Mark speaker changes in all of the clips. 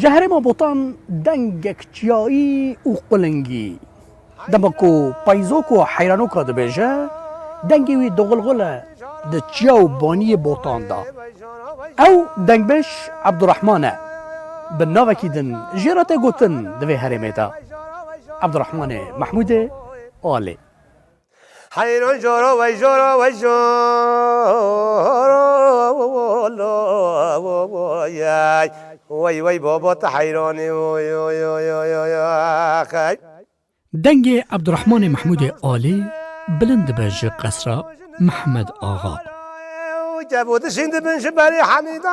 Speaker 1: جهرم بوتان دنگک چیایی و قلنگی دمکو پایزوک و حیرانو که دبیجه دنگی وی دوغلغله ده چیاو بانی بوتان دا او دنگبش عبدالرحمنه بالناوكي دن جيرات قوتن دوي هرمي دا عبدالرحمن محمود آلي
Speaker 2: حيران جورا وي جورا وي جورا وي وي بابا تحيراني وي وي وي وي
Speaker 1: دنگ عبدالرحمن محمود آلي بلند بج قصر محمد آغا
Speaker 2: جابوت شند بن شبالي حميدا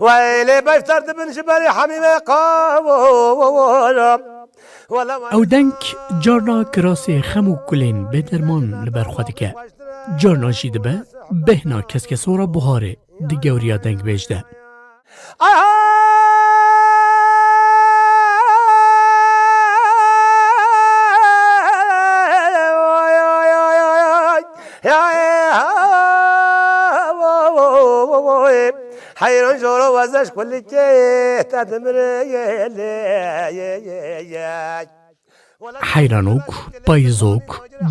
Speaker 2: ويلي بيفترد بن شبالي حميمة قاورا
Speaker 1: او دنک جارنا کراسی خمو کلین بدرمان لبرخواده که جارنا جیده به بهنا کس کسورا بهاره دیگوریا دنگ بیجده
Speaker 2: حيران جورا وزاش كل كي تدمر
Speaker 1: حیرانوک، پایزوک،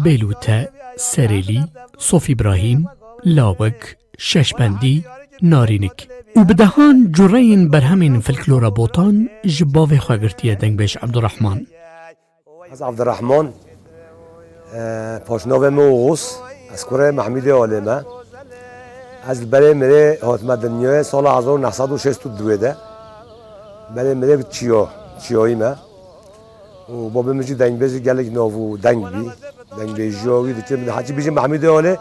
Speaker 1: بلوته، سریلی، صوفی ابراهیم، لاوک، ششبندی، نارینک و بدهان جرین برهمین فلکلورا بوتان جباوه خواگرتیه دنگ بیش عبدالرحمن
Speaker 2: از عبدالرحمن پاشناو موغوس از کره محمود عالمه از برای مره حاتم دنیای سال 1962 ده برای مره چیایی ما و بابا میگه دنگ بیزی گلک ناو دنگ بیجاوی دیگه حتی بیشتر محمود عالی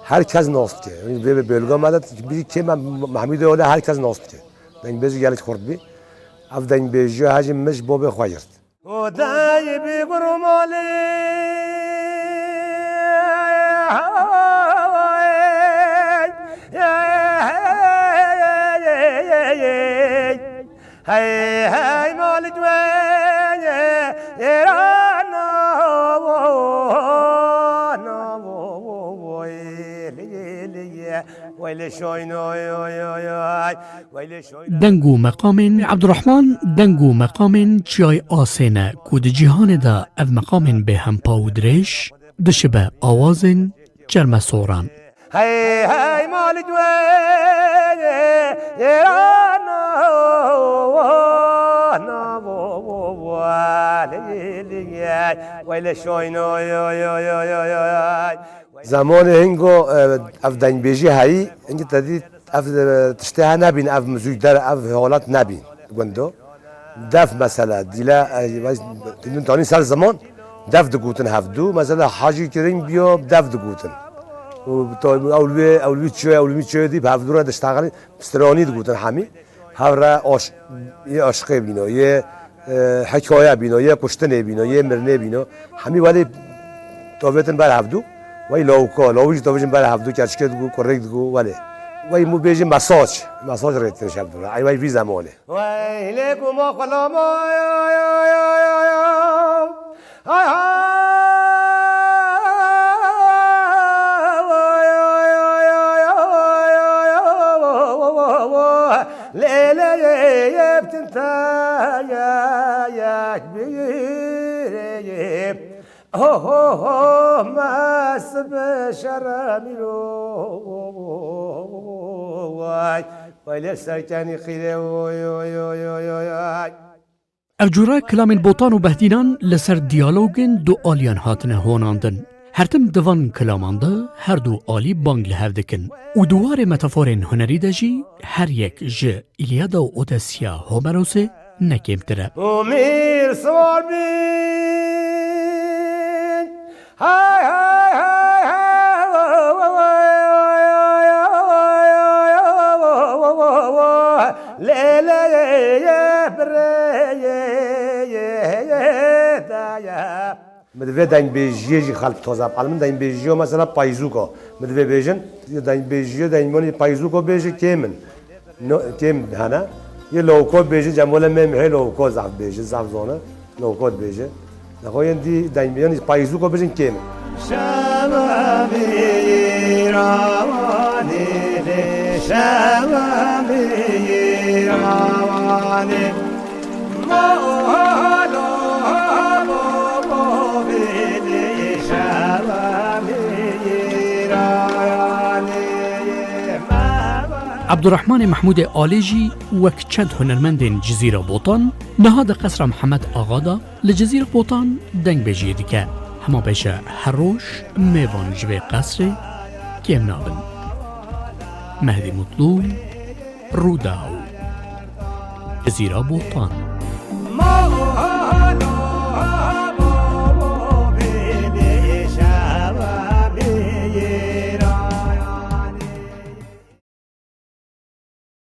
Speaker 2: هر کس ناست که به بلگا مدت بیشتر که محمود عالی هر کس ناست که دنگ بیزی گلک خورد بی اف دنگ بیجا هجی مش بابا خواهرد و دای بی برمالی هاي هاي مالك وين يرانا
Speaker 1: دنگو مقام عبدالرحمن دنگو مقام چیای آسینه کود جهان دا اف مقام به هم پاودرش دشبه آوازن جرم سوران
Speaker 2: هاي هاي مالك وين يرانا زمان هنگو اف دنگ بیجی هایی اینکه تدید اف تشتها نبین اف مزوجدار اف حالات نبین گندو دف مثلا دیلا تنین تانی سال زمان دف دگوتن هفدو مثلا حاجی کریم بیا دف دگوتن و تا اولوی چه دی به هفدو را دشتاقلی استرانی دگوتن همی هورا یه عشقه بینو یه حکایه بینو یه کشتنه بینو یه مرنه بینو همی ولی تابتن بر هفدو وای لاوکا تابتن بر هفدو کچکه دگو کرک دگو ولی وای مو بیجی مساج ریتن شب داره ای وای وی زمانه وای لیکو ما خلاما ليلة يبتنت يا كبير هو ما سبشر ملو ويلي سركاني خيلي
Speaker 1: افجورا کلام بوتان و بهدینان لسر دیالوگن دو آلیان هاتنه هوناندن هرتم دوان کلامانده هر دو آلی بانگ لحو دکن و دوار متافورین هنری دجی هر یک ج ایلیادا و اودسیا هومروسه نکیم تره
Speaker 2: امیر سوار بین های های های لیله مدوی دنگ بیجی خالب توزا پالمن دنگ بیجیو مثلا پایزوکا مدوی بیجن دنگ بیجیو دنگ مونی پایزوکا بیجی کیمن کیم هنه یه لوکو بیجی جموله ممحی لوکو زعف بیجی زعف زونه لوکو بیجی نخواهی دی دنگ بیجی پایزوکا بیجن کیمن شبابی روانی شبابی روانی
Speaker 1: عبدالرحمن محمود آلیجی وک چند هنرمند جزیره بوتان نهاد قصر محمد آغادا لجزیره بوتان دنگ بجیه دیگه همه بشه هر روش میوان جوه قصر کم نابن مهدی مطلوب روداو جزیره بوتان